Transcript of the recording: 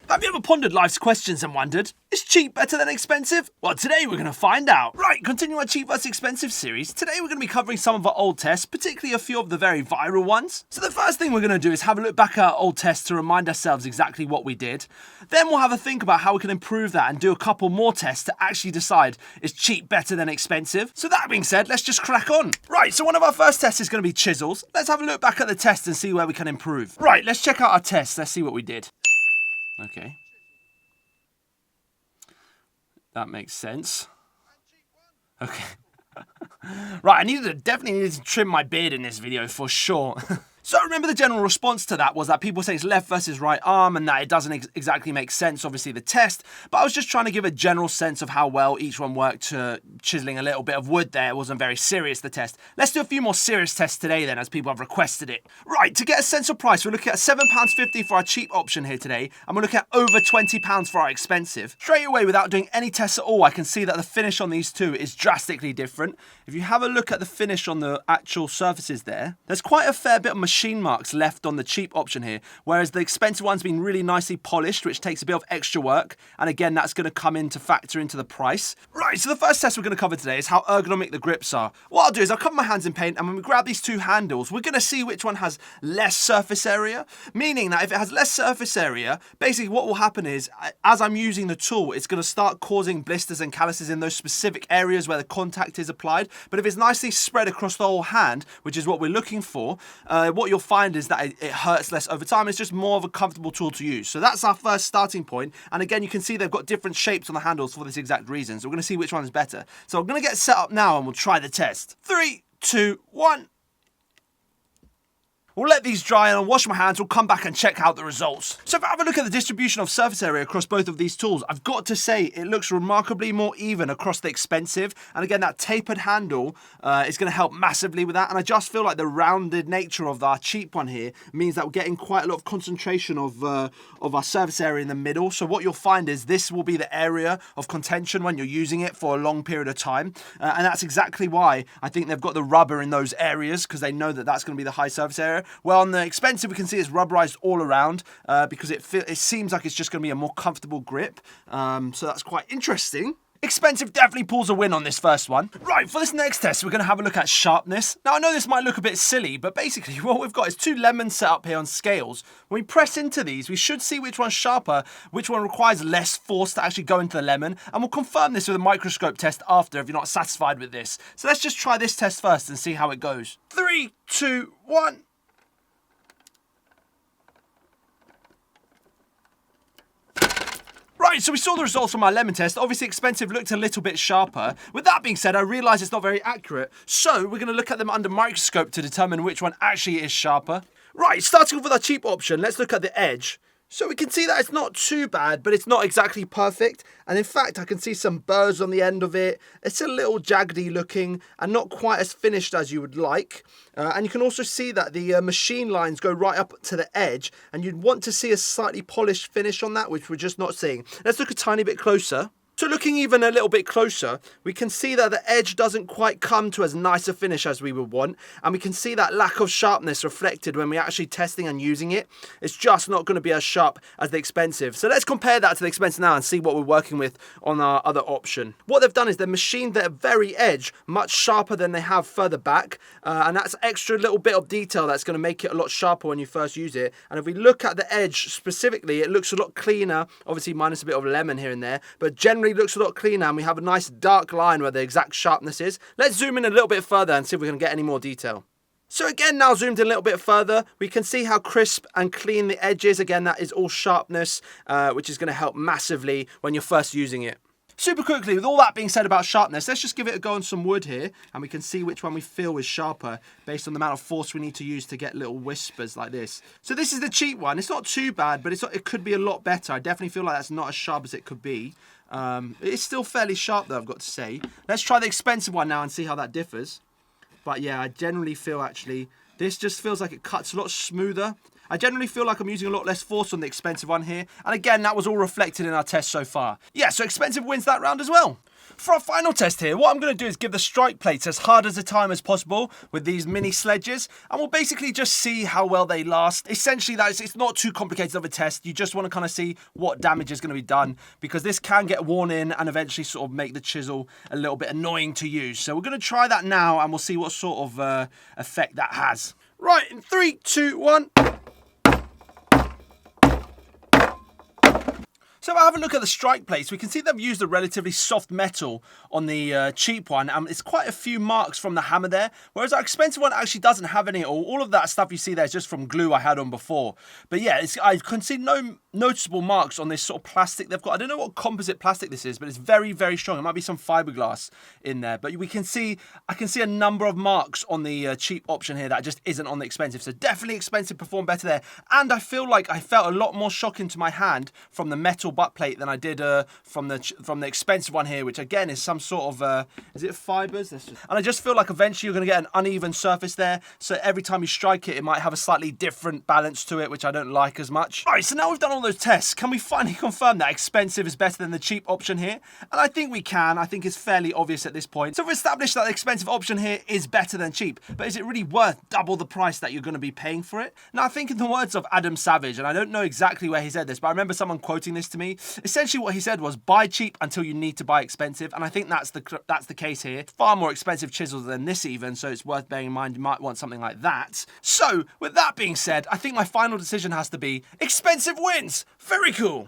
Have you ever pondered life's questions and wondered, is cheap better than expensive? Well, today we're going to find out. Right, continuing our cheap versus expensive series, today we're going to be covering some of our old tests, particularly a few of the very viral ones. So the first thing we're going to do is have a look back at our old tests to remind ourselves exactly what we did. Then we'll have a think about how we can improve that and do a couple more tests to actually decide, is cheap better than expensive? So that being said, let's just crack on. Right, so one of our first tests is going to be chisels. Let's have a look back at the test and see where we can improve. Right, let's check out our test. Let's see what we did. Okay. That makes sense. Okay. Right, definitely needed to trim my beard in this video for sure. So remember the general response to that was that people say it's left versus right arm and that it doesn't exactly make sense, obviously, the test. But I was just trying to give a general sense of how well each one worked to chiseling a little bit of wood there. It wasn't very serious, the test. Let's do a few more serious tests today then, as people have requested it. Right, to get a sense of price, we're looking at £7.50 for our cheap option here today. And we're looking at over £20 for our expensive. Straight away, without doing any tests at all, I can see that the finish on these two is drastically different. If you have a look at the finish on the actual surfaces there's quite a fair bit of machine marks left on the cheap option here, whereas the expensive one's been really nicely polished, which takes a bit of extra work, and again that's going to come in to factor into the price. Right, so the first test we're going to cover today is how ergonomic the grips are. What I'll do is I'll cover my hands in paint, and when we grab these two handles, we're going to see which one has less surface area, meaning that if it has less surface area, basically what will happen is, as I'm using the tool, it's going to start causing blisters and calluses in those specific areas where the contact is applied. But if it's nicely spread across the whole hand, which is what we're looking for, what you'll find is that it hurts less over time. It's just more of a comfortable tool to use. So that's our first starting point. And again, you can see they've got different shapes on the handles for this exact reason. So we're going to see which one is better. So I'm going to get set up now and we'll try the test. 3, 2, 1. We'll let these dry and I'll wash my hands. We'll come back and check out the results. So if I have a look at the distribution of surface area across both of these tools, I've got to say it looks remarkably more even across the expensive. And again, that tapered handle is going to help massively with that. And I just feel like the rounded nature of our cheap one here means that we're getting quite a lot of concentration of our surface area in the middle. So what you'll find is this will be the area of contention when you're using it for a long period of time. And that's exactly why I think they've got the rubber in those areas, because they know that that's going to be the high surface area. Well, on the expensive, we can see it's rubberized all around because it seems like it's just going to be a more comfortable grip. So that's quite interesting. Expensive definitely pulls a win on this first one. Right, for this next test, we're going to have a look at sharpness. Now, I know this might look a bit silly, but basically what we've got is two lemons set up here on scales. When we press into these, we should see which one's sharper, which one requires less force to actually go into the lemon. And we'll confirm this with a microscope test after if you're not satisfied with this. So let's just try this test first and see how it goes. 3, 2, 1. Right, so we saw the results from our lemon test. Obviously, expensive looked a little bit sharper. With that being said, I realise it's not very accurate. So we're going to look at them under microscope to determine which one actually is sharper. Right, starting off with our cheap option, let's look at the edge. So we can see that it's not too bad, but it's not exactly perfect. And in fact, I can see some burrs on the end of it. It's a little jaggedy looking and not quite as finished as you would like. And you can also see that the machine lines go right up to the edge. And you'd want to see a slightly polished finish on that, which we're just not seeing. Let's look a tiny bit closer. So looking even a little bit closer, we can see that the edge doesn't quite come to as nice a finish as we would want. And we can see that lack of sharpness reflected when we're actually testing and using it. It's just not going to be as sharp as the expensive. So let's compare that to the expensive now and see what we're working with on our other option. What they've done is they've machined the very edge much sharper than they have further back. And that's extra little bit of detail that's going to make it a lot sharper when you first use it. And if we look at the edge specifically, it looks a lot cleaner, obviously minus a bit of lemon here and there, but generally looks a lot cleaner, and we have a nice dark line where the exact sharpness is. Let's zoom in a little bit further and see if we can get any more detail. So again, now zoomed in a little bit further, we can see how crisp and clean the edge is. Again, that is all sharpness, which is going to help massively when you're first using it. Super quickly, with all that being said about sharpness, let's just give it a go on some wood here, and we can see which one we feel is sharper based on the amount of force we need to use to get little whispers like this. So this is the cheap one. It's not too bad, but it could be a lot better. I definitely feel like that's not as sharp as it could be. It's still fairly sharp though, I've got to say. Let's try the expensive one now and see how that differs. But yeah, I generally feel actually, this just feels like it cuts a lot smoother. I generally feel like I'm using a lot less force on the expensive one here. And again, that was all reflected in our test so far. Yeah, so expensive wins that round as well. For our final test here, what I'm going to do is give the strike plates as hard as a time as possible with these mini sledges, and we'll basically just see how well they last. Essentially, it's not too complicated of a test. You just want to kind of see what damage is going to be done, because this can get worn in and eventually sort of make the chisel a little bit annoying to use. So we're going to try that now, and we'll see what sort of effect that has. Right, in 3, 2, 1... So if I have a look at the strike plates, we can see they've used a relatively soft metal on the cheap one. It's quite a few marks from the hammer there, whereas our expensive one actually doesn't have any at all. All of that stuff you see there is just from glue I had on before. But yeah, I can see no noticeable marks on this sort of plastic they've got. I don't know what composite plastic this is, but it's very, very strong. It might be some fiberglass in there. But I can see a number of marks on the cheap option here that just isn't on the expensive. So definitely expensive performed better there. And I feel like I felt a lot more shock into my hand from the metal butt plate than I did from the expensive one here, which again is some sort of is it fibers? And I just feel like eventually you're going to get an uneven surface there, so every time you strike it, it might have a slightly different balance to it, which I don't like as much. Right, so now we've done all those tests, can we finally confirm that expensive is better than the cheap option here? And I think we can. I think it's fairly obvious at this point. So we've established that the expensive option here is better than cheap, but is it really worth double the price that you're going to be paying for it? Now, I think in the words of Adam Savage, and I don't know exactly where he said this, but I remember someone quoting this to me. Essentially what he said was, buy cheap until you need to buy expensive, and I think that's the case here. Far more expensive chisels than this even, so it's worth bearing in mind you might want something like that. So with that being said, I think my final decision has to be expensive wins. Very cool.